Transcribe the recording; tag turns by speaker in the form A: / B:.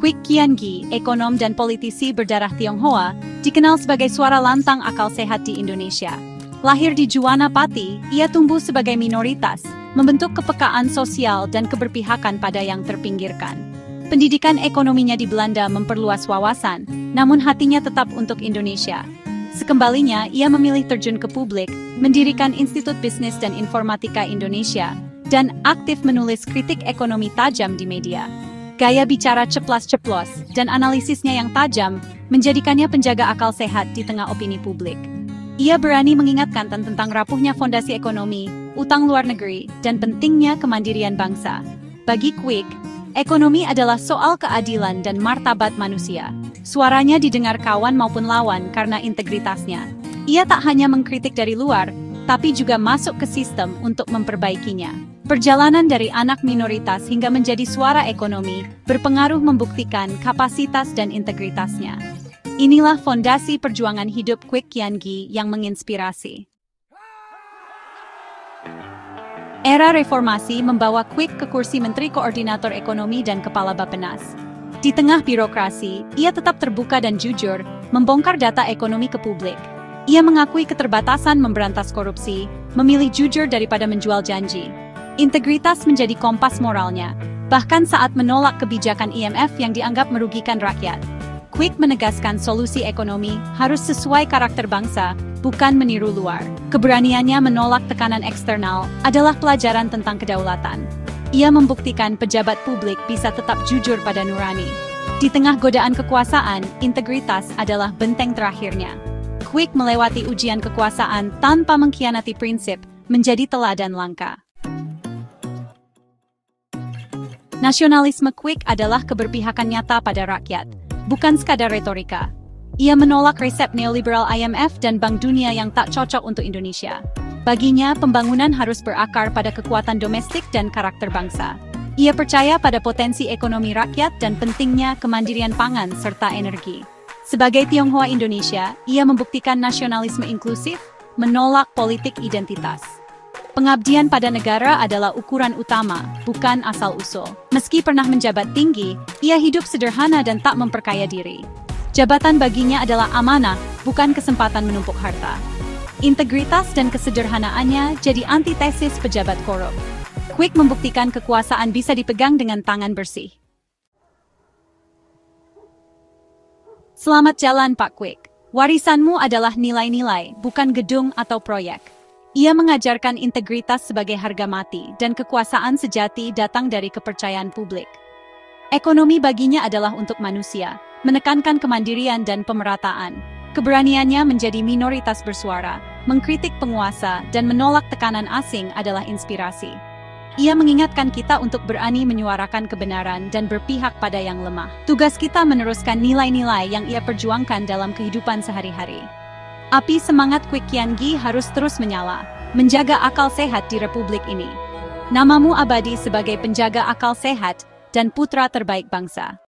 A: Kwik Kian-gi, ekonom dan politisi berdarah Tionghoa, dikenal sebagai suara lantang akal sehat di Indonesia. Lahir di Juwana Pati, ia tumbuh sebagai minoritas, membentuk kepekaan sosial dan keberpihakan pada yang terpinggirkan. Pendidikan ekonominya di Belanda memperluas wawasan, namun hatinya tetap untuk Indonesia. Sekembalinya, ia memilih terjun ke publik, mendirikan Institut Bisnis dan Informatika Indonesia, dan aktif menulis kritik ekonomi tajam di media. Gaya bicara ceplas-ceplos dan analisisnya yang tajam menjadikannya penjaga akal sehat di tengah opini publik. Ia berani mengingatkan tentang rapuhnya fondasi ekonomi, utang luar negeri, dan pentingnya kemandirian bangsa. Bagi Kwik, ekonomi adalah soal keadilan dan martabat manusia. Suaranya didengar kawan maupun lawan karena integritasnya. Ia tak hanya mengkritik dari luar, tapi juga masuk ke sistem untuk memperbaikinya. Perjalanan dari anak minoritas hingga menjadi suara ekonomi berpengaruh membuktikan kapasitas dan integritasnya. Inilah fondasi perjuangan hidup Kwik Kian-gi yang menginspirasi. Era reformasi membawa Kwik ke kursi Menteri Koordinator Ekonomi dan Kepala Bappenas. Di tengah birokrasi, ia tetap terbuka dan jujur, membongkar data ekonomi ke publik. Ia mengakui keterbatasan memberantas korupsi, memilih jujur daripada menjual janji. Integritas menjadi kompas moralnya, bahkan saat menolak kebijakan IMF yang dianggap merugikan rakyat. Kwik menegaskan solusi ekonomi harus sesuai karakter bangsa, bukan meniru luar. Keberaniannya menolak tekanan eksternal adalah pelajaran tentang kedaulatan. Ia membuktikan pejabat publik bisa tetap jujur pada nurani. Di tengah godaan kekuasaan, integritas adalah benteng terakhirnya. Kwik melewati ujian kekuasaan tanpa mengkhianati prinsip, menjadi teladan langka. Nasionalisme Kwik adalah keberpihakan nyata pada rakyat, bukan sekadar retorika. Ia menolak resep neoliberal IMF dan Bank Dunia yang tak cocok untuk Indonesia. Baginya, pembangunan harus berakar pada kekuatan domestik dan karakter bangsa. Ia percaya pada potensi ekonomi rakyat dan pentingnya kemandirian pangan serta energi. Sebagai Tionghoa Indonesia, ia membuktikan nasionalisme inklusif, menolak politik identitas. Pengabdian pada negara adalah ukuran utama, bukan asal-usul. Meski pernah menjabat tinggi, ia hidup sederhana dan tak memperkaya diri. Jabatan baginya adalah amanah, bukan kesempatan menumpuk harta. Integritas dan kesederhanaannya jadi antitesis pejabat korup. Kwik membuktikan kekuasaan bisa dipegang dengan tangan bersih. Selamat jalan Pak Kwik. Warisanmu adalah nilai-nilai, bukan gedung atau proyek. Ia mengajarkan integritas sebagai harga mati dan kekuasaan sejati datang dari kepercayaan publik. Ekonomi baginya adalah untuk manusia, menekankan kemandirian dan pemerataan. Keberaniannya menjadi minoritas bersuara, mengkritik penguasa, dan menolak tekanan asing adalah inspirasi. Ia mengingatkan kita untuk berani menyuarakan kebenaran dan berpihak pada yang lemah. Tugas kita meneruskan nilai-nilai yang ia perjuangkan dalam kehidupan sehari-hari. Api semangat Kwik Kian-gi harus terus menyala, menjaga akal sehat di Republik ini. Namamu abadi sebagai penjaga akal sehat dan putra terbaik bangsa.